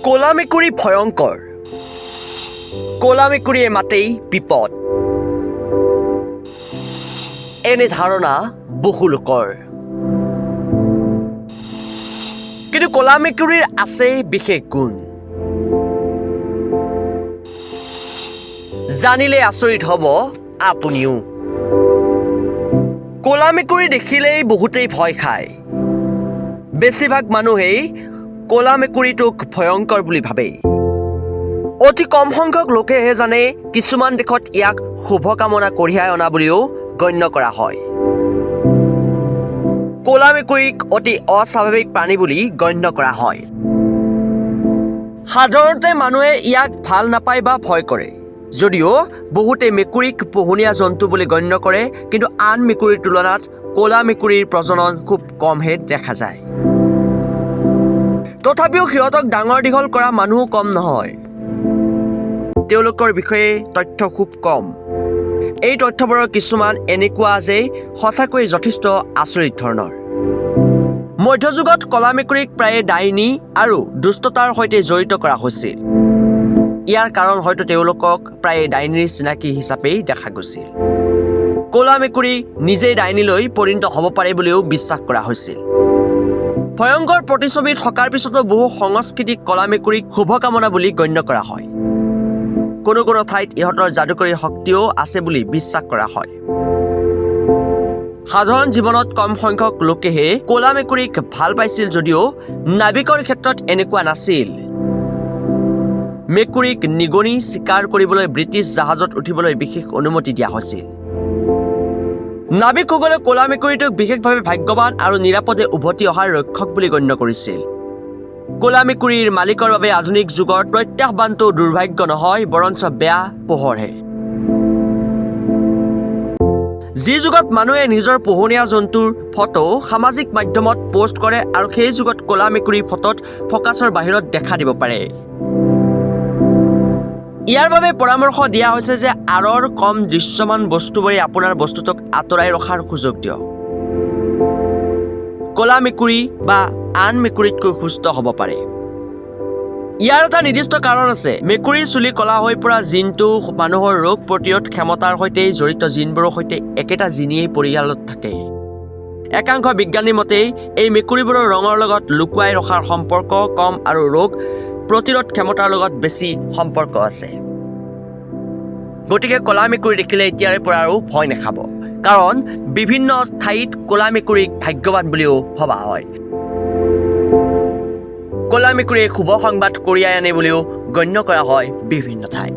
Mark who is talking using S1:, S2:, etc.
S1: ক'লা মেকুৰী ভয়ংকৰ। ক'লা মেকুৰীয়ে মাতেই বিপদ। এনে ধাৰণা বহু লোকৰ। কিন্তু ক'লা মেকুৰীৰ আছে বিশেষ গুণ। জানিলে আচৰিত হ'ব আপুনিও। ক'লা মেকুৰী দেখিলেই বহুতেই ভয় খায়। বেছিভাগ মানুহেই ক'লা মেকুৰীটোক ভয়ংকৰ বুলি ভাবে। অতি কম সংখ্যক লোকেহে জানে কিছুমান দেশত ইয়াক শুভকামনা কঢ়িয়াই অনা বুলিও গণ্য কৰা হয়। ক'লা মেকুৰীক অতি অস্বাভাৱিক প্ৰাণী বুলি গণ্য কৰা হয়। সাধাৰণতে মানুহে ইয়াক ভাল নাপায় বা ভয় কৰে। যদিও বহুতে মেকুৰীক পোহনীয়া জন্তু বুলি গণ্য কৰে, কিন্তু আন মেকুৰীৰ তুলনাত ক'লা মেকুৰীৰ প্ৰজনন খুব কমহে দেখা যায়। তথাপিও সিহঁতক ডাঙৰ দীঘল কৰা মানুহো কম নহয়। তেওঁলোকৰ বিষয়ে তথ্য খুব কম। এই তথ্যবোৰৰ কিছুমান এনেকুৱা যে সঁচাকৈ যথেষ্ট আচৰিত ধৰণৰ। মধ্যযুগত ক'লা মেকুৰীক প্ৰায়ে ডাইনী আৰু দুষ্টতাৰ সৈতে জড়িত কৰা হৈছিল। ইয়াৰ কাৰণ হয়তো তেওঁলোকক প্ৰায়ে ডাইনীৰ চিনাকি হিচাপেই দেখা গৈছিল। ক'লা মেকুৰী নিজেই ডাইনীলৈ পৰিণত হ'ব পাৰে বুলিও বিশ্বাস কৰা হৈছিল। ভয়ংকৰ প্ৰতিচ্ছবি থকাৰ পিছতো বহু সংস্কৃতিক ক'লা মেকুৰীক শুভকামনা বুলি গণ্য কৰা হয়। কোনো কোনো ঠাইত ইহঁতৰ যাদুকৰী শক্তিও আছে বুলি বিশ্বাস কৰা হয়। সাধাৰণ জীৱনত কম সংখ্যক লোকেহে ক'লা মেকুৰীক ভাল পাইছিল যদিও নাবিকৰ ক্ষেত্ৰত এনেকুৱা নাছিল। মেকুৰীক নিগনি চিকাৰ কৰিবলৈ ব্ৰিটিছ জাহাজত উঠিবলৈ বিশেষ অনুমতি দিয়া হৈছিল। নাবিকসকলে ক'লা মেকুৰীটোক বিশেষভাৱে ভাগ্যৱান আৰু নিৰাপদে উভতি অহাৰ ৰক্ষক বুলি গণ্য কৰিছিল। ক'লা মেকুৰীৰ মালিকৰ বাবে আধুনিক যুগৰ প্ৰত্যাহ্বানটো দুৰ্ভাগ্য নহয়, বৰঞ্চ বেয়া পোহৰহে। যি যুগত মানুহে নিজৰ পোহনীয়া জন্তুৰ ফটো সামাজিক মাধ্যমত পোষ্ট কৰে আৰু সেই যুগত ক'লা মেকুৰীৰ ফটোত ফকাছৰ বাহিৰত দেখা দিব পাৰে। ইয়াৰ বাবে পৰামৰ্শ দিয়া হৈছে যে আঁৰৰ কম দৃশ্যমান বস্তুবোৰে আপোনাৰ বস্তুটোক আঁতৰাই ৰখাৰ সুযোগ দিয়ক। ক'লা মেকুৰী বা আন মেকুৰীতকৈ সুস্থ হ'ব পাৰে। ইয়াৰ এটা নিৰ্দিষ্ট কাৰণ আছে। মেকুৰীৰ চুলি ক'লা হৈ পৰা জিনটো মানুহৰ ৰোগ প্ৰতিৰোধ ক্ষমতাৰ সৈতে জড়িত জিনবোৰৰ সৈতে একেটা জিনেই পৰিয়ালত থাকে। একাংশ বিজ্ঞানীৰ মতে এই মেকুৰীবোৰৰ ৰঙৰ লগত লুকুৱাই ৰখাৰ সম্পৰ্ক কম আৰু ৰোগ প্ৰতিৰোধ ক্ষমতাৰ লগত বেছি সম্পৰ্ক আছে। গতিকে ক'লা মেকুৰী দেখিলে এতিয়াৰে পৰা আৰু ভয় নাখাব, কাৰণ বিভিন্ন ঠাইত ক'লা মেকুৰীক ভাগ্যৱান বুলিও ভবা হয়। ক'লা মেকুৰীয়ে শুভ সংবাদ কঢ়িয়াই আনে বুলিও গণ্য কৰা হয় বিভিন্ন ঠাইত।